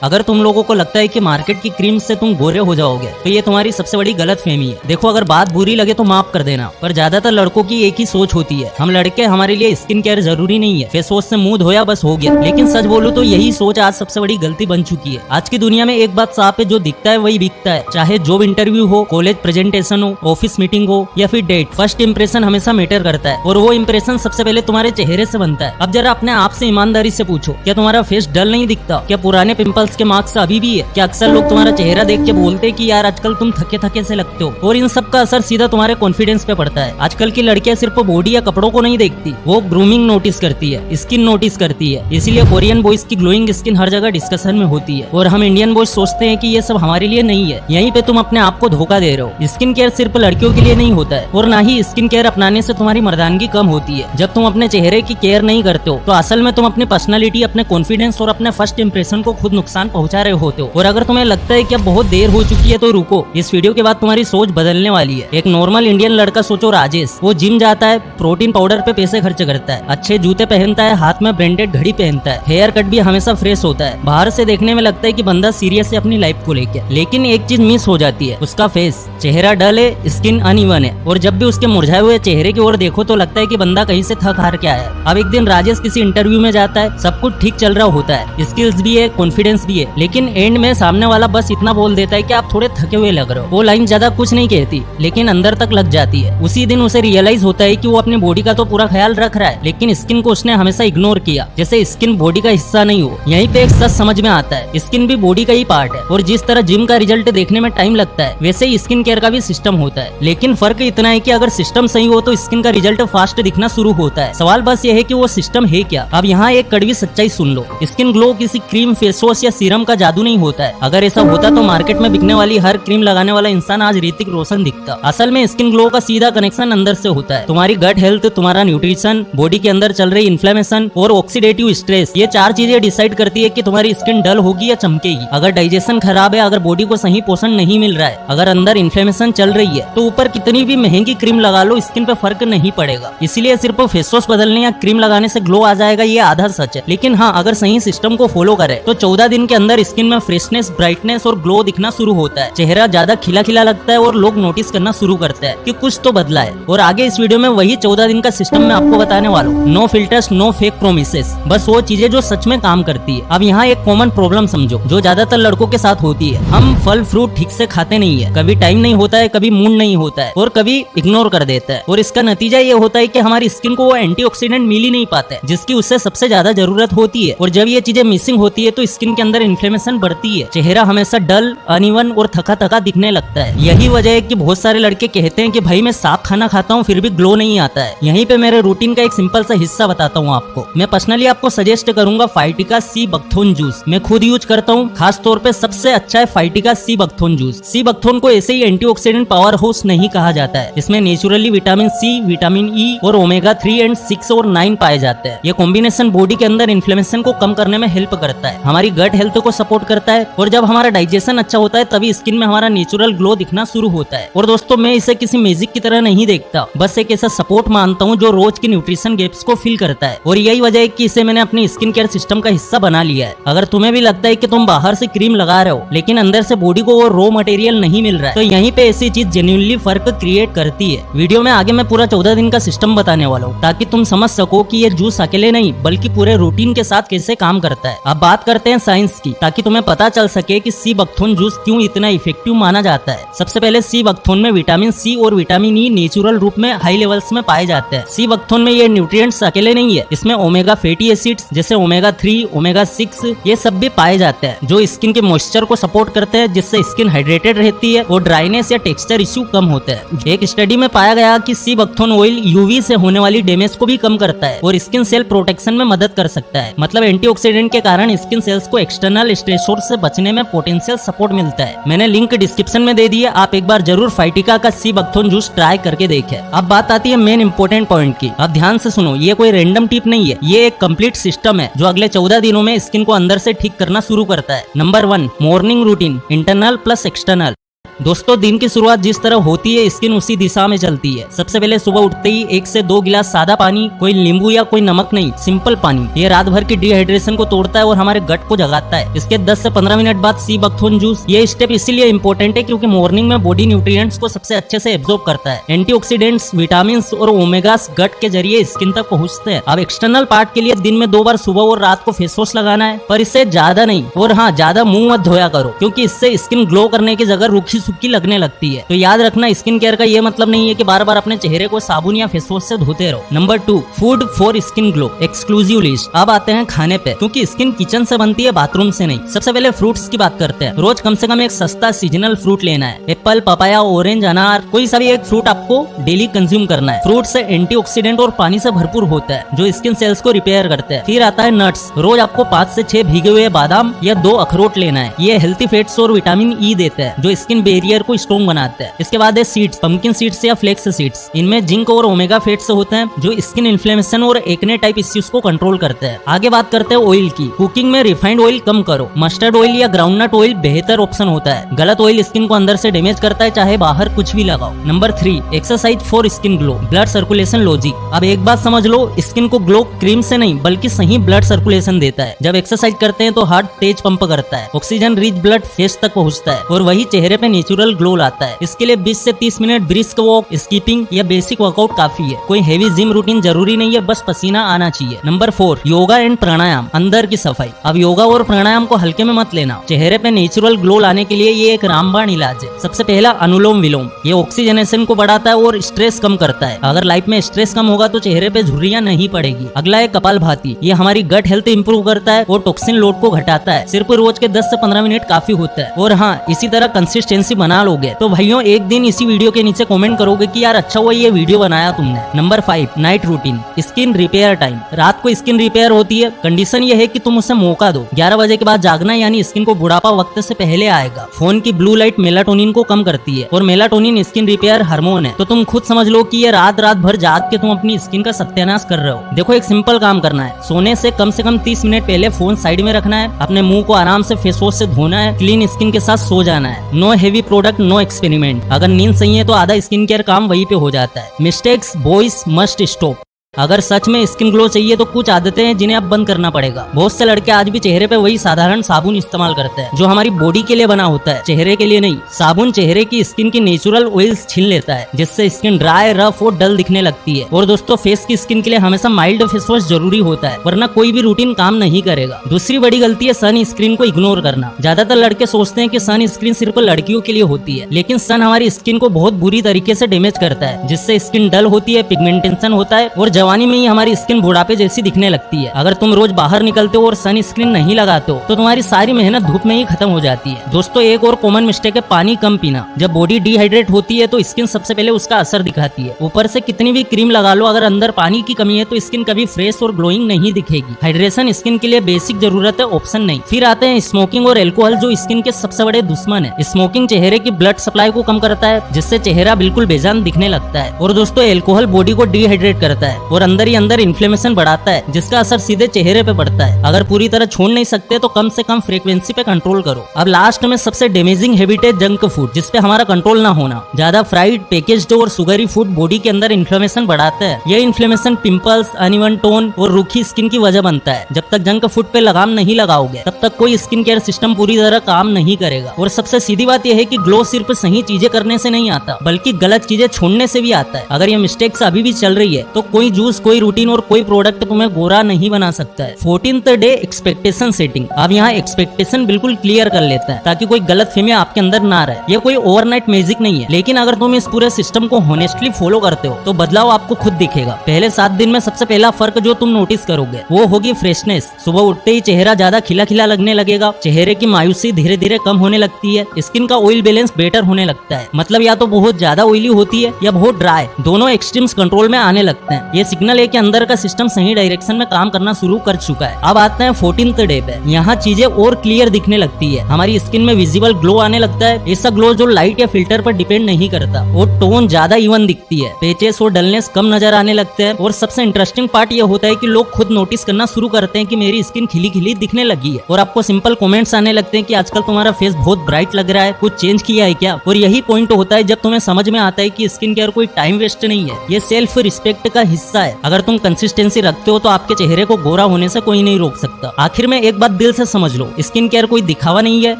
अगर तुम लोगों को लगता है कि मार्केट की क्रीम से तुम गोरे हो जाओगे तो ये तुम्हारी सबसे बड़ी गलतफहमी है। देखो, अगर बात बुरी लगे तो माफ कर देना, पर ज्यादातर लड़कों की एक ही सोच होती है, हम लड़के, हमारे लिए स्किन केयर जरूरी नहीं है, फेस वॉश से मुंह धोया बस हो गया। लेकिन सच बोलूं तो यही सोच आज सबसे बड़ी गलती बन चुकी है। आज की दुनिया में एक बात साफ है, जो दिखता है वही बिकता है। चाहे जॉब इंटरव्यू हो, कॉलेज प्रेजेंटेशन हो, ऑफिस मीटिंग हो या फिर डेट, फर्स्ट इंप्रेशन हमेशा मैटर करता है और वो इंप्रेशन सबसे पहले तुम्हारे चेहरे से बनता है। अब जरा अपने आप से ईमानदारी से पूछो, क्या तुम्हारा फेस डल नहीं दिखता? क्या पुराने पिंपल्स के मार्क्स अभी भी है? क्या अक्सर लोग तुम्हारा चेहरा देख के बोलते हैं कि यार आजकल तुम थके थके से लगते हो? और इन सब का असर सीधा तुम्हारे कॉन्फिडेंस पे पड़ता है। आजकल की लड़कियां सिर्फ बॉडी या कपड़ों को नहीं देखती, वो ग्रूमिंग नोटिस करती है, स्किन नोटिस करती है। इसीलिए कोरियन बॉयज की ग्लोइंग स्किन हर जगह डिस्कशन में होती है और हम इंडियन बॉयज सोचते हैं कि ये सब हमारे लिए नहीं है। यहीं पे तुम अपने आप को धोखा दे रहे हो। स्किन केयर सिर्फ लड़कियों के लिए नहीं होता है और ना ही स्किन केयर अपनाने से तुम्हारी मर्दानगी कम होती है। जब तुम अपने चेहरे की केयर नहीं करते हो तो असल में तुम अपनी पर्सनालिटी, अपने कॉन्फिडेंस और अपने फर्स्ट इंप्रेशन को खुद नुकसान पहुंचा रहे होते हो। और अगर तुम्हें लगता है कि अब बहुत देर हो चुकी है तो रुको, इस वीडियो के बाद तुम्हारी सोच बदलने वाली है। एक नॉर्मल इंडियन लड़का सोचो, राजेश, वो जिम जाता है, प्रोटीन पाउडर पे पैसे खर्च करता है, अच्छे जूते पहनता है, हाथ में ब्रांडेड घड़ी पहनता है, हेयर कट भी हमेशा फ्रेश होता है। बाहर से देखने में लगता है कि बंदा सीरियस है अपनी लाइफ को लेकर, लेकिन एक चीज मिस हो जाती है, उसका फेस। चेहरा डल है, स्किन अनइवन है और जब भी उसके मुरझाए हुए चेहरे की ओर देखो तो लगता है कि बंदा कहीं से थक हार के आया है। अब एक दिन राजेश किसी इंटरव्यू में जाता है, सब कुछ ठीक चल रहा होता है, स्किल्स भी है, कॉन्फिडेंस भी है, लेकिन एंड में सामने वाला बस इतना बोल देता है कि आप थोड़े थके हुए लग रहे हो। वो लाइन ज्यादा कुछ नहीं कहती लेकिन अंदर तक लग जाती है। उसी दिन उसे रियलाइज होता है कि वो अपनी बॉडी का तो पूरा ख्याल रख रहा है लेकिन स्किन को उसने हमेशा इग्नोर किया, जैसे स्किन बॉडी का हिस्सा नहीं हो। यहीं पे एक सच समझ में आता है, स्किन भी बॉडी का ही पार्ट है और जिस तरह जिम का रिजल्ट देखने में टाइम लगता है वैसे ही स्किन केयर का भी सिस्टम होता है। लेकिन फर्क इतना है कि अगर सिस्टम सही हो तो स्किन का रिजल्ट फास्ट दिखना शुरू होता है। सवाल बस ये है कि वो सिस्टम है क्या। अब यहाँ एक कड़वी सच्चाई सुन लो, स्किन ग्लो किसी क्रीम, फेस वॉश या सीरम का जादू नहीं होता है। अगर ऐसा होता तो मार्केट में बिकने वाली हर क्रीम लगाने वाला इंसान आज ऋतिक रोशन दिखता। असल में स्किन ग्लो का सीधा कनेक्शन अंदर से होता है। तुम्हारी गट हेल्थ, तुम्हारा न्यूट्रिशन, बॉडी के अंदर चल रही इन्फ्लेमेशन और ऑक्सीडेटिव स्ट्रेस, ये चार चीजें डिसाइड करती है कि तुम्हारी स्किन डल होगी या चमकेगी। अगर डाइजेशन खराब है, अगर बॉडी को सही पोषण नहीं मिल रहा है, अगर अंदर इन्फ्लेमेशन चल रही है तो ऊपर कितनी भी महंगी क्रीम लगा लो स्किन पे फर्क नहीं पड़ेगा। इसीलिए सिर्फ फेस वॉश बदलने या क्रीम लगाने से ग्लो आ जाएगा ये आधा सच है। लेकिन हाँ, अगर सही सिस्टम को फॉलो करे तो 14 दिन के अंदर स्किन में फ्रेशनेस, ब्राइटनेस और ग्लो दिखना शुरू होता है। चेहरा ज्यादा खिला खिला लगता है और लोग नोटिस करना शुरू करते हैं कि कुछ तो बदला है। और आगे इस वीडियो में वही 14 दिन का सिस्टम मैं आपको बताने वाला हूँ। No filters, no fake promises, बस वो चीजें जो सच में काम करती है। अब यहाँ एक कॉमन प्रॉब्लम समझो जो ज्यादातर लड़कों के साथ होती है, हम फल फ्रूट ठीक से खाते नहीं है, कभी टाइम नहीं होता है, कभी मूड नहीं होता है और कभी इग्नोर कर देता है। और इसका नतीजा ये होता है कि हमारी स्किन को वो एंटीऑक्सीडेंट मिल ही नहीं पाता है जिसकी उससे सबसे ज्यादा जरूरत होती है। और जब ये चीजें मिसिंग होती है तो स्किन के अंदर इन्फ्लेमेशन बढ़ती है, चेहरा हमेशा डल, अनइवन और थका थका दिखने लगता है। यही वजह है कि बहुत सारे लड़के कहते हैं कि भाई मैं साफ खाना खाता हूँ फिर भी ग्लो नहीं आता है। यहीं पे मेरे रूटीन का एक सिंपल सा हिस्सा बताता हूँ आपको। मैं पर्सनली आपको सजेस्ट करूंगा फाइटिका सी बकथोन जूस। मैं खुद यूज करता हूँ, खास तौर पे सबसे अच्छा है फाइटिका सी बकथोन जूस। सी बकथोन को ऐसे ही एंटीऑक्सीडेंट पावर हाउस नहीं कहा जाता है, इसमें naturally vitamin C, vitamin E और ओमेगा 3 एंड 6 और 9 पाए जाते हैं। ये कॉम्बिनेशन बॉडी के अंदर इन्फ्लेमेशन को कम करने में हेल्प करता है, हमारी गट हेल्थ को सपोर्ट करता है और जब हमारा डाइजेशन अच्छा होता है तभी स्किन में हमारा नेचुरल ग्लो दिखना शुरू होता है। और दोस्तों, मैं इसे किसी मैजिक की तरह नहीं देखता, बस एक ऐसा सपोर्ट मानता हूँ जो रोज की न्यूट्रिशन गैप्स को फिल करता है। और यही वजह है कि इसे मैंने अपनी स्किन केयर सिस्टम का हिस्सा बना लिया है। अगर तुम्हें भी लगता है कि तुम बाहर से क्रीम लगा रहे हो लेकिन अंदर से बॉडी को वो रॉ मटेरियल नहीं मिल रहा है तो यहीं पे ऐसी चीज जेन्युइनली फर्क क्रिएट करती है। वीडियो में आगे मैं पूरा 14 दिन का सिस्टम बताने वाला हूँ ताकि तुम समझ सको कि ये जूस अकेले नहीं बल्कि पूरे रूटीन के साथ कैसे काम करता है। अब बात करते हैं साइंस की, ताकि तुम्हें पता चल सके कि सी बकथोन जूस क्यों इतना इफेक्टिव माना जाता है। सबसे पहले सी बकथोन में विटामिन सी और विटामिन ई नेचुरल रूप में हाई लेवल्स में पाए जाते हैं। सी बकथोन में ये न्यूट्रिएंट्स अकेले नहीं है, इसमें ओमेगा फैटी एसिड्स जैसे ओमेगा 3, ओमेगा 6 ये सब भी पाए जाते हैं जो स्किन के मॉइस्चर को सपोर्ट करते हैं, जिससे स्किन हाइड्रेटेड रहती है और ड्राइनेस या टेक्सचर इश्यू कम होते हैं। एक स्टडी में पाया गया कि सी बकथोन ऑयल यूवी से होने वाली डैमेज को भी कम करता है और स्किन सेल प्रोटेक्शन में मदद कर सकता है। मतलब एंटीऑक्सीडेंट के कारण स्किन सेल्स को एक्सटर्नल स्ट्रेसोर से बचने में पोटेंशियल सपोर्ट मिलता है। मैंने लिंक डिस्क्रिप्शन में दे दी है, आप एक बार जरूर फाइटिका का सी बकथोन जूस ट्राई करके देखें। अब बात आती है मेन इंपोर्टेंट पॉइंट की। अब ध्यान से सुनो, ये कोई रैंडम टिप नहीं है, ये एक कंप्लीट सिस्टम है जो अगले 14 दिनों में स्किन को अंदर से ठीक करना शुरू करता है। Number 1, morning routine, internal plus external. दोस्तों दिन की शुरुआत जिस तरह होती है स्किन उसी दिशा में चलती है। सबसे पहले सुबह उठते ही 1 से 2 गिलास सादा पानी, कोई नींबू या कोई नमक नहीं, सिंपल पानी। ये रात भर की डिहाइड्रेशन को तोड़ता है और हमारे गट को जगाता है। इसके 10 से 15 मिनट बाद सी बकथोन जूस। ये स्टेप इसीलिए इंपॉर्टेंट है क्योंकि मॉर्निंग में बॉडी न्यूट्रिएंट्स को सबसे अच्छे से एब्जॉर्ब करता है। एंटीऑक्सीडेंट्स, विटामिन्स और ओमेगास गट के जरिए स्किन तक पहुंचते हैं। अब एक्सटर्नल पार्ट के लिए दिन में 2 बार सुबह और रात को फेस वॉश लगाना है, पर इससे ज्यादा नहीं। और हाँ, ज्यादा मुंह मत धोया करो क्योंकि इससे स्किन ग्लो करने की जगह रूखी सूखी लगने लगती है। तो याद रखना, स्किन केयर का ये मतलब नहीं है कि बार बार अपने चेहरे को साबुन या फेस वॉश से धोते रहो। Number 2, food for skin glow exclusive list. अब आते हैं खाने पे, क्योंकि स्किन किचन से बनती है, बाथरूम से नहीं। सबसे पहले फ्रूट्स की बात करते हैं। रोज कम से कम एक सस्ता सीजनल फ्रूट लेना है। एप्पल, पपाया, ऑरेंज, अनार, कोई सा भी एक फ्रूट आपको डेली कंज्यूम करना है। फ्रूट से एंटीऑक्सीडेंट और पानी से भरपूर होता है जो स्किन सेल्स को रिपेयर करते हैं। फिर आता है नट्स। रोज आपको 5 से 6 भीगे हुए बादाम या 2 अखरोट लेना है। ये हेल्थी फैट्स और विटामिन ई देते हैं जो स्किन बैरियर को स्ट्रॉन्ग बनाते हैं। इसके बाद है सीड्स, पंपकिन सीड्स या फ्लेक्स सीड्स। इनमें जिंक और ओमेगा फैट्स होते हैं जो स्किन इन्फ्लेमेशन और एक्ने टाइप इश्यूज को कंट्रोल करते हैं। आगे बात करते हैं ऑयल की। कुकिंग में रिफाइंड ऑयल कम करो। मस्टर्ड ऑयल या ग्राउंडनट ऑयल बेहतर ऑप्शन होता है। गलत ऑयल स्किन को अंदर से डैमेज करता है, चाहे बाहर कुछ भी लगाओ। Number 3, exercise for skin glow, blood circulation logic. अब एक बात समझ लो, स्किन को ग्लो क्रीम से नहीं बल्कि सही ब्लड सर्कुलेशन देता है। जब एक्सरसाइज करते हैं तो हार्ट तेज पंप करता है, ऑक्सीजन रिच ब्लड फेस तक पहुंचता है और वही चेहरे पे नेचुरल ग्लो लाता है। इसके लिए 20 से 30 मिनट ब्रिस्क वॉक, स्कीपिंग या बेसिक वर्कआउट काफी है। कोई हेवी जिम रूटीन जरूरी नहीं है, बस पसीना आना चाहिए। नंबर 4, योगा एंड प्राणायाम, अंदर की सफाई। अब योगा और प्राणायाम को हल्के में मत लेना। चेहरे पे नेचुरल ग्लो लाने के लिए ये एक रामबाण इलाज है। सबसे पहला अनुलोम विलोम, ये ऑक्सीजनेशन को बढ़ाता है और स्ट्रेस कम करता है। अगर लाइफ में स्ट्रेस कम होगा तो चेहरे पे झुर्रियां नहीं पड़ेगी। अगला है कपालभाति, ये हमारी गट हेल्थ इंप्रूव करता है और टॉक्सिन लोड को घटाता है। सिर्फ रोज के 10 से 15 मिनट काफी होता है। और हाँ, इसी तरह कंसिस्टेंसी बना लोगे तो भाइयों एक दिन इसी वीडियो के नीचे कमेंट करोगे कि यार अच्छा हुआ ये वीडियो बनाया तुमने। Number 5, night routine, skin repair time. रात को स्किन रिपेयर होती है, कंडीशन ये है कि तुम उसे मौका दो। 11 बजे के बाद जागना, यानी स्किन को बुढ़ापा वक्त से पहले आएगा। फोन की ब्लू लाइट मेलाटोनिन को कम करती है और मेलाटोनिन स्किन रिपेयर हार्मोन है। तो तुम खुद समझ लो कि ये रात भर जाग के तुम अपनी स्किन का सत्यानाश कर रहे हो। देखो, एक सिंपल काम करना है। सोने से कम 30 मिनट पहले फोन साइड में रखना है। अपने मुंह को आराम से फेस वॉश से धोना है। क्लीन स्किन के साथ सो जाना है। No heavy product, no experiment. अगर नींद सही है तो आधा स्किन केयर काम वहीं पे हो जाता है। Mistakes boys must stop. अगर सच में स्किन ग्लो चाहिए तो कुछ आदतें हैं जिन्हें अब बंद करना पड़ेगा। बहुत से लड़के आज भी चेहरे पे वही साधारण साबुन इस्तेमाल करते हैं जो हमारी बॉडी के लिए बना होता है, चेहरे के लिए नहीं। साबुन चेहरे की स्किन की नेचुरल ऑयल्स छीन लेता है जिससे स्किन ड्राई, रफ और डल दिखने लगती है। और दोस्तों, फेस की स्किन के लिए हमेशा माइल्ड फेस वॉश जरूरी होता है, वरना कोई भी रूटीन काम नहीं करेगा। दूसरी बड़ी गलती है सन स्क्रीन को इग्नोर करना। ज्यादातर लड़के सोचते हैं कि सन स्क्रीन सिर्फ लड़कियों के लिए होती है, लेकिन सन हमारी स्किन को बहुत बुरी तरीके से डैमेज करता है, जिससे स्किन डल होती है, पिगमेंटेशन होता है और जवानी में ही हमारी स्किन बुढ़ापे जैसी दिखने लगती है। अगर तुम रोज बाहर निकलते हो और सन स्क्रीन नहीं लगाते हो तो तुम्हारी सारी मेहनत धूप में ही खत्म हो जाती है। दोस्तों, एक और कॉमन मिस्टेक है पानी कम पीना। जब बॉडी डिहाइड्रेट होती है तो स्किन सबसे पहले उसका असर दिखाती है। ऊपर से कितनी भी क्रीम लगा लो, अगर अंदर पानी की कमी है तो स्किन कभी फ्रेश और ग्लोइंग नहीं दिखेगी। हाइड्रेशन स्किन के लिए बेसिक जरूरत है, ऑप्शन नहीं। फिर आते हैं स्मोकिंग और एल्कोहल, जो स्किन के सबसे बड़े दुश्मन है। स्मोकिंग चेहरे की ब्लड सप्लाई को कम करता है जिससे चेहरा बिल्कुल बेजान दिखने लगता है। और दोस्तों, एल्कोहल बॉडी को डिहाइड्रेट करता है और अंदर ही अंदर इन्फ्लेमेशन बढ़ाता है जिसका असर सीधे चेहरे पे पड़ता है। अगर पूरी तरह छोड़ नहीं सकते तो कम से कम फ्रीक्वेंसी पे कंट्रोल करो। अब लास्ट में सबसे डैमेजिंग हैबिट है जंक फूड, जिसपे हमारा कंट्रोल ना होना। ज्यादा फ्राइड, पैकेज्ड और सुगरी फूड बॉडी के अंदर इन्फ्लेमेशन बढ़ाता है। यह इन्फ्लेमेशन पिंपल्स, अनइवन टोन और रूखी स्किन की वजह बनता है। जब तक जंक फूड पे लगाम नहीं लगाओगे तब तक कोई स्किन केयर सिस्टम पूरी तरह काम नहीं करेगा। और सबसे सीधी बात यह है कि ग्लो सिर्फ सही चीजें करने से नहीं आता, बल्कि गलत चीजें छोड़ने से भी आता है। अगर ये मिस्टेक्स अभी भी चल रही है तो कोई जूस, कोई रूटीन और कोई प्रोडक्ट तुम्हें गोरा नहीं बना सकता है। 14th day expectation setting. अब यहाँ एक्सपेक्टेशन बिल्कुल क्लियर कर लेते हैं ताकि कोई गलतफहमी आपके अंदर ना रहे। ये कोई ओवरनाइट मैजिक नहीं है, लेकिन अगर तुम इस पूरे सिस्टम को होनेस्टली फॉलो करते हो तो बदलाव आपको खुद दिखेगा। पहले 7 दिन में सबसे पहला फर्क जो तुम नोटिस करोगे वो होगी फ्रेशनेस। सुबह उठते ही चेहरा ज्यादा खिला खिला लगने लगेगा। चेहरे की मायूसी धीरे धीरे कम होने लगती है। स्किन का ऑयल बैलेंस बेटर होने लगता है, मतलब या तो बहुत ज्यादा ऑयली होती है या बहुत ड्राई। दोनों एक्सट्रीम्स कंट्रोल में आने लगते हैं। ये सिग्नल है कि अंदर का सिस्टम सही डायरेक्शन में काम करना शुरू कर चुका है। अब आते हैं 14th डे पे। यहाँ चीजें और क्लियर दिखने लगती है, हमारी स्किन में विजिबल ग्लो आने लगता है। ऐसा ग्लो जो लाइट या फिल्टर पर डिपेंड नहीं करता, और टोन ज्यादा इवन दिखती है, पेचेस और डलनेस कम नजर आने लगते हैं। और सबसे इंटरेस्टिंग पार्ट ये होता है कि लोग खुद नोटिस करना शुरू करते हैं कि मेरी स्किन खिली खिली दिखने लगी है, और आपको सिंपल कमेंट्स आने लगते हैं कि आजकल तुम्हारा फेस बहुत ब्राइट लग रहा है, कुछ चेंज किया है क्या। और यही पॉइंट होता है जब तुम्हें समझ में आता है कि स्किन केयर कोई टाइम वेस्ट नहीं है, ये सेल्फ रिस्पेक्ट का हिस्सा है। अगर तुम कंसिस्टेंसी रखते हो तो आपके चेहरे को गोरा होने से कोई नहीं रोक सकता। आखिर में एक बात दिल से समझ लो, स्किन केयर कोई दिखावा नहीं है,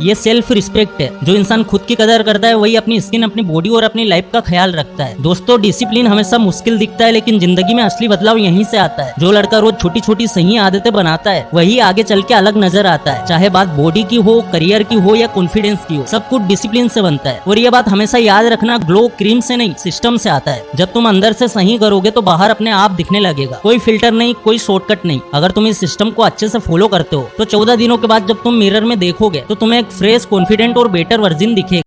ये सेल्फ रिस्पेक्ट है। जो इंसान खुद की कदर करता है वही अपनी स्किन, अपनी बॉडी और अपनी लाइफ का ख्याल रखता है। दोस्तों, डिसिप्लिन हमेशा मुश्किल दिखता है, लेकिन जिंदगी में असली बदलाव यहीं से आता है। जो लड़का रोज छोटी छोटी सही आदतें बनाता है वही आगे चल के अलग नजर आता है। चाहे बात बॉडी की हो, करियर की हो या कॉन्फिडेंस की हो, सब कुछ डिसिप्लिन से बनता है। और ये बात हमेशा याद रखना, ग्लो क्रीम से नहीं सिस्टम से आता है। जब तुम अंदर से सही करोगे तो बाहर अपने आप दिखने लगेगा। कोई फिल्टर नहीं, कोई शॉर्टकट नहीं। अगर तुम इस सिस्टम को अच्छे से फॉलो करते हो तो 14 दिनों के बाद जब तुम मिरर में देखोगे तो तुम्हें एक फ्रेश, कॉन्फिडेंट और बेटर वर्जन दिखेगा।